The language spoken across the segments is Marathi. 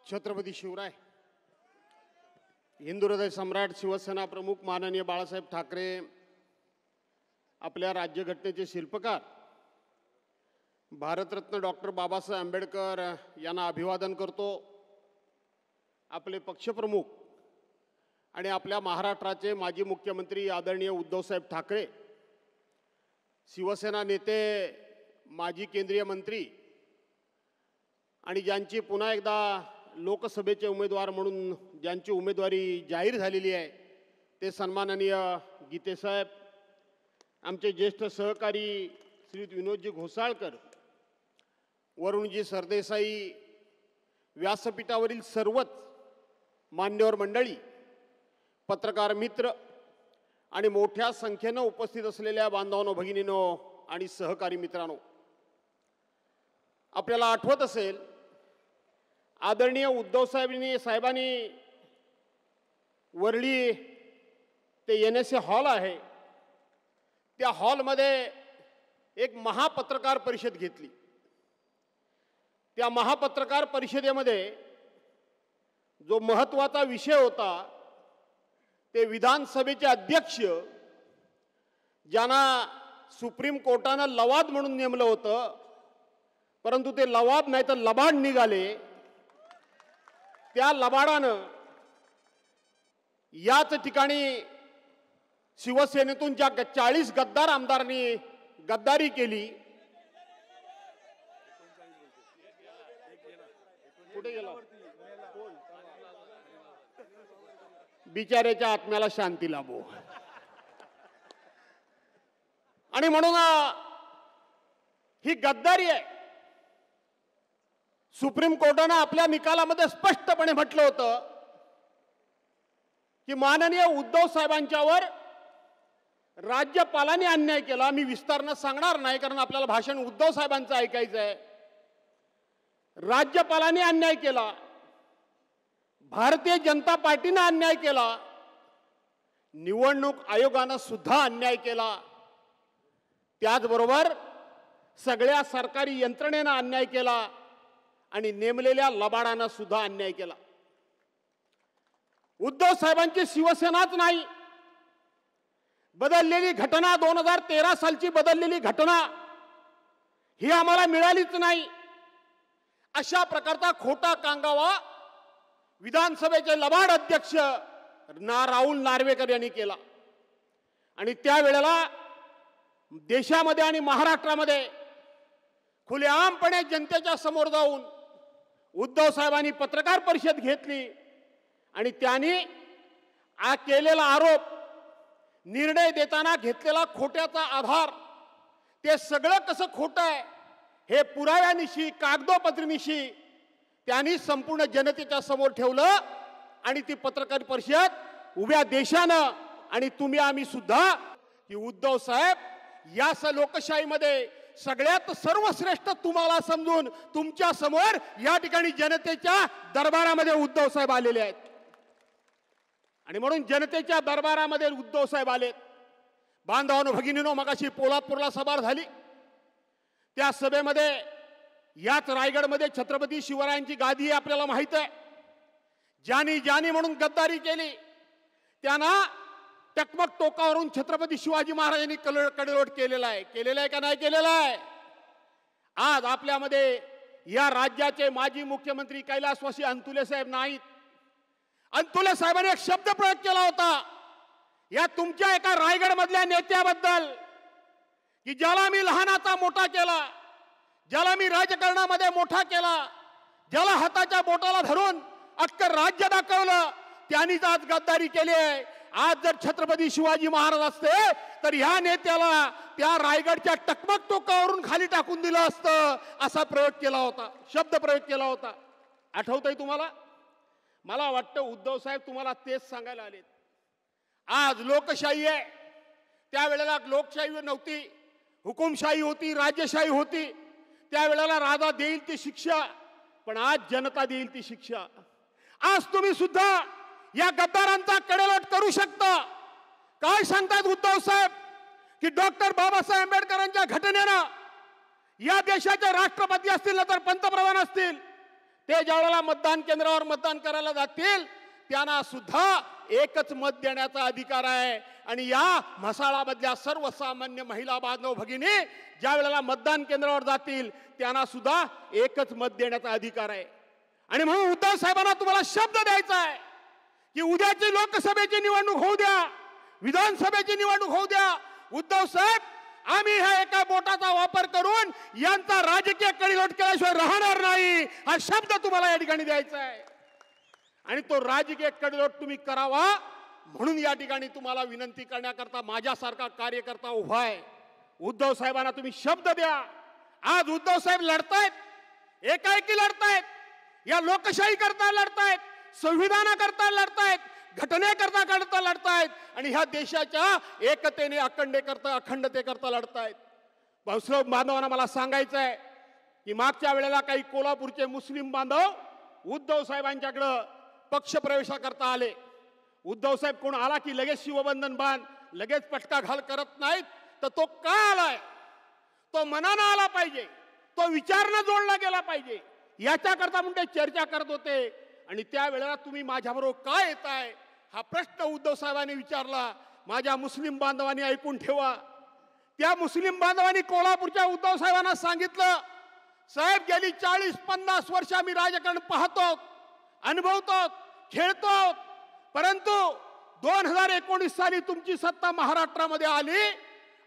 छत्रपती शिवराय, हिंदू हृदय सम्राट, शिवसेना प्रमुख माननीय बाळासाहेब ठाकरे, आपल्या राज्यघटनेचे शिल्पकार भारतरत्न डॉक्टर बाबासाहेब आंबेडकर यांना अभिवादन करतो। आपले पक्षप्रमुख आणि आपल्या महाराष्ट्राचे माजी मुख्यमंत्री आदरणीय उद्धवसाहेब ठाकरे, शिवसेना नेते, माजी केंद्रीय मंत्री आणि ज्यांची पुन्हा एकदा लोकसभेचे उमेदवार म्हणून ज्यांची उमेदवारी जाहीर झालेली आहे ते सन्माननीय गीते साहेब, आमचे ज्येष्ठ सहकारी श्री विनोदजी घोसाळकर, वरुणजी सरदेसाई, व्यासपीठावरील सर्वच मान्यवर मंडळी, पत्रकार मित्र आणि मोठ्या संख्येने उपस्थित असलेल्या बांधवांनो, भगिनींनो आणि सहकारी मित्रांनो, आपल्याला आठवत असेल आदरणीय उद्धव साहेबांनी वरळी ते NSA हॉल आहे त्या हॉलमध्ये एक महापत्रकार परिषद घेतली। त्या महापत्रकार परिषदेमध्ये जो महत्त्वाचा विषय होता ते विधानसभेचे अध्यक्ष ज्यांना सुप्रीम कोर्टाने लवाद म्हणून नेमलं होतं, परंतु ते लवाद नाही तर लबाड निघाले। त्या लबाडानं याच ठिकाणी शिवसेनेतून ज्या 40 गद्दार आमदारांनी गद्दारी केली, कुठे गेला बिचाऱ्याच्या आत्म्याला शांती लाभो। आणि म्हणून ही गद्दारी आहे। सुप्रीम कोर्टाने आपल्या निकालामध्ये स्पष्टपणे म्हटलं होतं की माननीय उद्धव साहेबांच्यावर राज्यपालांनी अन्याय केला। मी विस्ताराने सांगणार नाही कारण आपल्याला भाषण उद्धव साहेबांचं ऐकायचं आहे। राज्यपालांनी अन्याय केला, भारतीय जनता पार्टीने अन्याय केला, निवडणूक आयोगाने सुद्धा अन्याय केला, त्याचबरोबर सगळ्या सरकारी यंत्रणेने अन्याय केला आणि नेमलेल्या लबाडाने सुद्धा अन्याय केला। उद्धव साहेबांची शिवसेनाच नाही, बदललेली घटना 2013 सालची बदललेली घटना ही आम्हाला मिळालीच नाही। अशा प्रकारचा खोटा कांगावा विधानसभेचे लबाड अध्यक्ष राहुल नार्वेकर यांनी केला। आणि त्यावेळेला देशामध्ये आणि महाराष्ट्रामध्ये खुलेआमपणे जनतेच्या समोर जाऊन उद्धव साहेबांनी पत्रकार परिषद घेतली आणि त्यांनी केलेला आरोप, निर्णय देताना घेतलेला खोट्याचा आधार, ते सगळं कसं खोटं आहे हे पुराव्यानिशी, कागदोपत्रीनिशी त्यांनी संपूर्ण जनतेच्या समोर ठेवलं। आणि ती पत्रकार परिषद उभ्या देशानं आणि तुम्ही आम्ही सुद्धा की उद्धव साहेब या लोकशाहीमध्ये सगळ्यात सर्वश्रेष्ठ तुम्हाला समजून तुमच्या समोर या ठिकाणी जनतेच्या दरबारामध्ये उद्धव साहेब आलेले आहेत। आणि म्हणून जनतेच्या दरबारामध्ये उद्धव साहेब आलेत। बांधवांनो, भगिनींनो, मगाशी पोलादपूरला सभा झाली, त्या सभेमध्ये याच रायगडमध्ये छत्रपती शिवरायांची गादी आपल्याला माहित आहे। ज्यांनी म्हणून गद्दारी केली त्यांना टकमक टोकावरून छत्रपती शिवाजी महाराजांनी कडेलोट केलेला आहे का नाही केलेला आहे? आज आपल्यामध्ये या राज्याचे माजी मुख्यमंत्री कैलासवासी अंतुले साहेब नाहीत। अंतुले साहेबांनी एक शब्द प्रयोग केला होता या तुमच्या एका रायगड मधल्या नेत्याबद्दल की ज्याला मी लहानाचा मोठा केला, ज्याला मी राजकारणामध्ये मोठा केला, ज्याला हाताच्या बोटाला धरून अख्खं राज्य दाखवलं, त्यांनीच आज गद्दारी केली आहे। आज जर छत्रपती शिवाजी महाराज असते तर ह्या नेत्याला त्या रायगडच्या टकमक टोकावरून खाली टाकून दिलं असतं, असा प्रयोग केला होता, शब्द प्रयोग केला होता। आठवतंय तुम्हाला? मला वाटतं उद्धव साहेब तुम्हाला तेच सांगायला आलेत। आज लोकशाही आहे, त्यावेळेला लोकशाही नव्हती, हुकुमशाही होती, राज्यशाही होती। त्यावेळेला राजा देईल ती शिक्षा, पण आज जनता देईल ती शिक्षा। आज तुम्ही सुद्धा या गद्दारांचा कडेलोट करू शकता। काय सांगतात उद्धव साहेब की डॉक्टर बाबासाहेब आंबेडकरांच्या घटनेनं या देशाचे राष्ट्रपती असतील ना तर पंतप्रधान असतील ते ज्यावेळेला मतदान केंद्रावर मतदान करायला जातील त्यांना सुद्धा एकच मत देण्याचा अधिकार आहे. आणि या म्हसाळामधल्या सर्वसामान्य महिला बांधव भगिनी ज्या वेळेला मतदान केंद्रावर जातील त्यांना सुद्धा एकच मत देण्याचा अधिकार आहे. आणि म्हणून उद्धव साहेबांना तुम्हाला शब्द द्यायचा आहे की उद्याची लोकसभेची निवडणूक होऊ द्या, विधानसभेची निवडणूक होऊ द्या, उद्धव साहेब आम्ही ह्या एका बोटाचा वापर करून यांचा राजकीय कळीलोट केल्याशिवाय राहणार नाही, हा शब्द तुम्हाला या ठिकाणी द्यायचा आहे. आणि तो राजकीय कळीलोट तुम्ही करावा म्हणून या ठिकाणी तुम्हाला विनंती करण्याकरता माझ्यासारखा कार्यकर्ता उभा आहे. उद्धव साहेबांना तुम्ही शब्द द्या. आज उद्धव साहेब लढतायत, एकाएकी लढतायत, या लोकशाही करता लढतायत, संविधानाकरता लढतायत, घटनेकरता लढतायत आणि ह्या देशाच्या एकतेने अखंडतेकरता लढतायत. मुस्लिम बांधवांना मला सांगायचं आहे की मागच्या वेळेला काही कोल्हापूरचे मुस्लिम बांधव उद्धव साहेबांच्याकडे पक्षप्रवेशाकरता आले. उद्धव साहेब कोण आला की लगेच शिवबंधन बांध, लगेच पटका घाल करत नाहीत. तर तो का आलाय, तो मनानं आला पाहिजे, तो विचारनं जोडला गेला पाहिजे, याच्याकरता म्हणून ते चर्चा करत होते. आणि त्यावेळेला तुम्ही माझ्याबरोबर का येताय हा प्रश्न उद्धव साहेबांनी विचारला. माझ्या मुस्लिम बांधवांनी ऐकून ठेवा. त्या मुस्लिम बांधवांनी कोल्हापूरच्या उद्धव साहेबांना सांगितलं, साहेब गेली 40-50 वर्ष आम्ही राजकारण पाहतो, अनुभवतो, खेळतो, परंतु 2019 साली तुमची सत्ता महाराष्ट्रामध्ये आली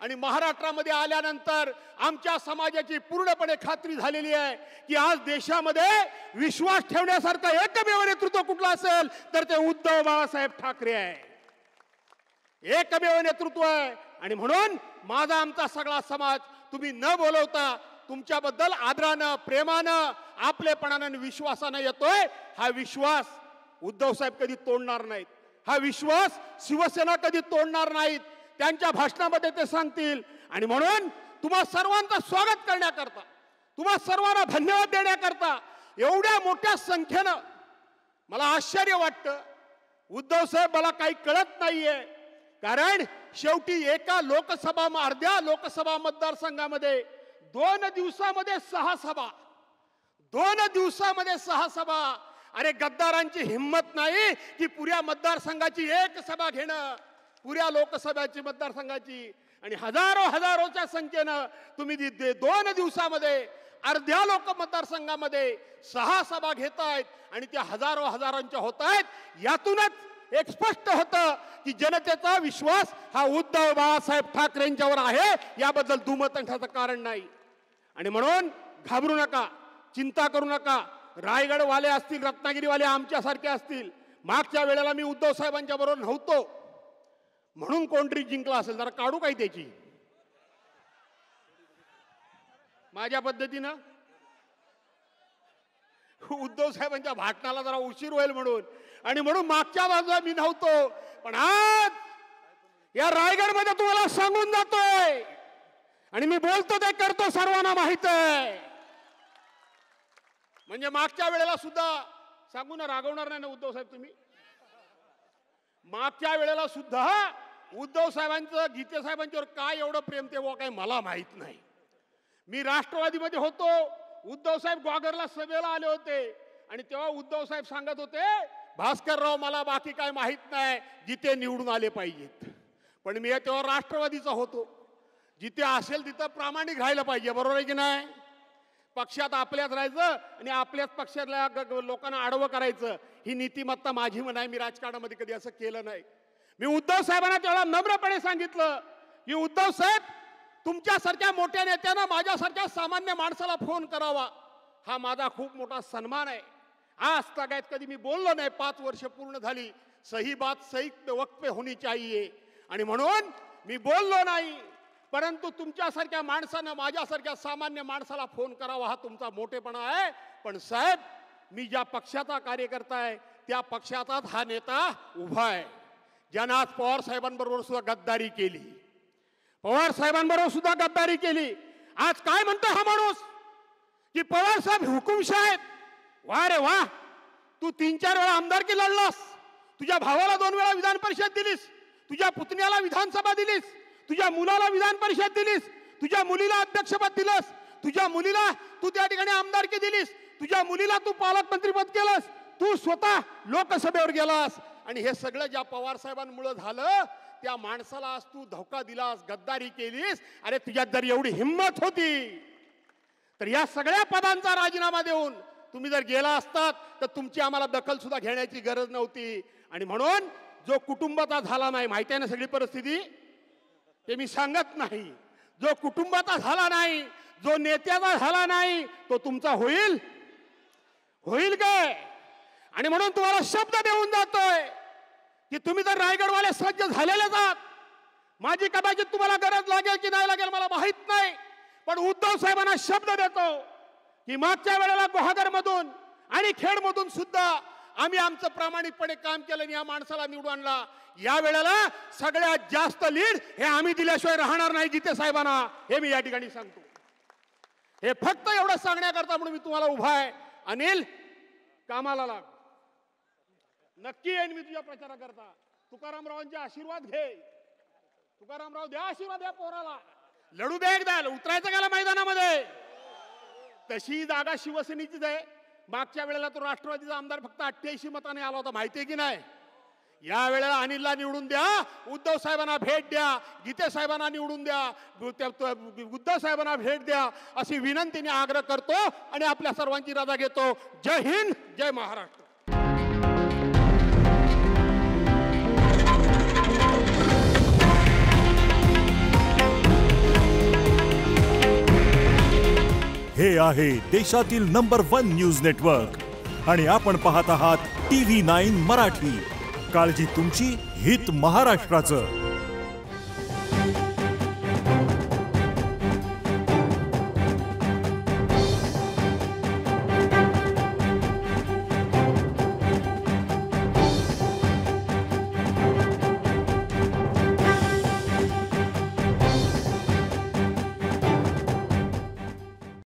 आणि महाराष्ट्रामध्ये आल्यानंतर आमच्या समाजाची पूर्णपणे खात्री झालेली आहे की आज देशामध्ये विश्वास ठेवण्यासारखं एकमेव नेतृत्व कुठलं असेल तर ते उद्धव बाळासाहेब ठाकरे आहे. एकमेव नेतृत्व आहे. आणि म्हणून माझा आमचा सगळा समाज तुम्ही न बोलवता तुमच्याबद्दल आदरानं, प्रेमानं, आपलेपणानं आणि विश्वासानं येतोय. हा विश्वास उद्धव साहेब कधी तोडणार नाहीत, हा विश्वास शिवसेना कधी तोडणार नाहीत. त्यांच्या भाषणामध्ये ते सांगतील. आणि म्हणून तुम्हा सर्वांचं स्वागत करण्याकरता, तुम्हा सर्वांना धन्यवाद देण्याकरता एवढ्या मोठ्या संख्येनं मला आश्चर्य वाटतं. उद्धव साहेब मला काही कळत नाहीये, कारण शेवटी एका अर्ध्या लोकसभा मतदारसंघामध्ये 2 दिवसामध्ये 6 सभा, 2 दिवसामध्ये 6 सभा. अरे गद्दारांची हिम्मत नाही की पुऱ्या मतदारसंघाची एक सभा घेणं, पुऱ्या लोकसभेची मतदारसंघाची. आणि हजारोच्या संख्येनं तुम्ही 2 दिवसामध्ये अर्ध्या मतदारसंघामध्ये 6 सभा घेतायत आणि त्या हजारांच्या होत आहेत. यातूनच एक स्पष्ट होतं की जनतेचा विश्वास हा उद्धव बाळासाहेब ठाकरेंच्यावर आहे, याबद्दल दुमतंठाचं कारण नाही. आणि म्हणून घाबरू नका, चिंता करू नका. रायगडवाले असतील, रत्नागिरीवाले आमच्यासारखे असतील, मागच्या वेळेला मी उद्धव साहेबांच्या बरोबर नव्हतो म्हणून कोणतरी जिंकला असेल, जरा काढू काही त्याची माझ्या पद्धतीनं. उद्धव साहेबांच्या भाषणाला जरा उशीर होईल म्हणून, आणि म्हणून मागच्या बाजूला मी नव्हतो. पण आज या रायगडमध्ये तुम्हाला सांगून जातोय आणि मी बोलतो ते करतो, सर्वांना माहित आहे. म्हणजे मागच्या वेळेला सुद्धा सांगू ना, रागवणार नाही ना उद्धव साहेब तुम्ही. मागच्या वेळेला सुद्धा उद्धव साहेबांचं गीते साहेबांच्यावर काय एवढं प्रेम तेव्हा काय मला माहित नाही. मी राष्ट्रवादीमध्ये होतो, उद्धव साहेब ग्वागरला सभेला आले होते आणि तेव्हा उद्धव साहेब सांगत होते, भास्करराव मला बाकी काय माहित नाही, जिथे निवडून आले पाहिजेत. पण मी तेव्हा राष्ट्रवादीचा होतो. जिथे असेल तिथं प्रामाणिक राहायला पाहिजे, बरोबर आहे की नाही. पक्षात आपल्यात राहायचं आणि आपल्याच पक्षातल्या लोकांना आडवं करायचं, ही नीतिमत्ता माझी म्हणाय. मी राजकारणामध्ये कधी असं केलं नाही. मी उद्धव साहेबांना तेवढा नम्रपणे सांगितलं की उद्धव साहेब, तुमच्यासारख्या मोठ्या नेत्यानं माझ्यासारख्या सामान्य माणसाला फोन करावा हा माझा खूप मोठा सन्मान आहे. आज तगायत कधी मी बोललो नाही. 5 वर्ष पूर्ण झाली. सही बात सही वक्त पे होनी चाहिए. आणि म्हणून मी बोललो नाही. परंतु तुमच्यासारख्या माणसानं माझ्यासारख्या सामान्य माणसाला फोन करावा हा तुमचा मोठेपणा आहे. पण साहेब, मी ज्या पक्षाचा कार्यकर्ता आहे त्या पक्षाचाच हा नेता उभा आहे, ज्यानं आज पवार साहेबांबरोबर सुद्धा गद्दारी केली. पवार साहेबांबरोबर सुद्धा गद्दारी केली. आज काय म्हणतो हा माणूस की पवार साहेब हुकुमशाह आहेत. वा रे वा, तू 3-4 वेळा आमदारकी लढलास, तुझ्या भावाला 2 वेळा विधान परिषद दिलीस, तुझ्या पुतण्याला विधानसभा दिलीस, तुझ्या मुलाला विधान परिषद दिलीस, तुझ्या मुलीला अध्यक्षपद दिलंस, तुझ्या मुलीला तू त्या ठिकाणी आमदारकी दिलीस. तुझ्या मुलीला तू पालकमंत्रीपद केलंस, तू स्वतः लोकसभेवर गेलास, आणि हे सगळं ज्या पवार साहेबांमुळे झालं त्या माणसाला आज तू धोका दिलास, गद्दारी केलीस. अरे तुझ्यात जर एवढी हिंमत होती तर या सगळ्या पदांचा राजीनामा देऊन तुम्ही जर गेला असतात तर तुमची आम्हाला दखल सुद्धा घेण्याची गरज नव्हती. आणि म्हणून जो कुटुंबाचा झाला नाही, माहिती आहे ना सगळी परिस्थिती, ते मी सांगत नाही, जो कुटुंबाचा झाला नाही, जो नेत्याचा झाला नाही, तो तुमचा होईल होईल काय. आणि म्हणून तुम्हाला शब्द देऊन जातोय की तुम्ही जर रायगडवाले सज्ज झालेले आहात, माझी कदाचित तुम्हाला गरज लागेल की नाही लागेल मला माहित नाही, पण उद्धव साहेबांना शब्द देतो की मागच्या वेळेला गुहागर मधून आणि खेड मधून सुद्धा आम्ही आमचं प्रामाणिकपणे काम केलं आणि या माणसाला निवडून आणला. या वेळेला सगळ्यात जास्त लीड हे आम्ही दिल्याशिवाय राहणार नाही गीते साहेबांना, हे मी या ठिकाणी सांगतो. हे फक्त एवढं सांगण्याकरता म्हणून मी तुम्हाला उभा आहे. अनिल, कामाला लाग, नक्की येईन मी तुझ्या प्रचाराकरता. तुकारामरावांचे आशीर्वाद घे. तुकारामराव द्या आशीर्वाद या पोराला, लढू दे एकदा, उतरायचं गेला मैदानामध्ये. तशी जागा शिवसेनेचीच आहे. मागच्या वेळेला तो राष्ट्रवादीचा आमदार फक्त 88 मताने आला होता, माहितीये की नाही. या वेळेला अनिलला निवडून द्या, उद्धव साहेबांना भेट द्या, गीते साहेबांना निवडून द्या, उद्धव साहेबांना भेट द्या अशी विनंतीने आग्रह करतो आणि आपल्या सर्वांची रजा घेतो. जय हिंद, जय महाराष्ट्र. हे आहे देशातील नंबर 1 न्यूज नेटवर्क आणि आपण पाहत आहात TV9 मराठी. काळजी तुमची, हित महाराष्ट्राचं.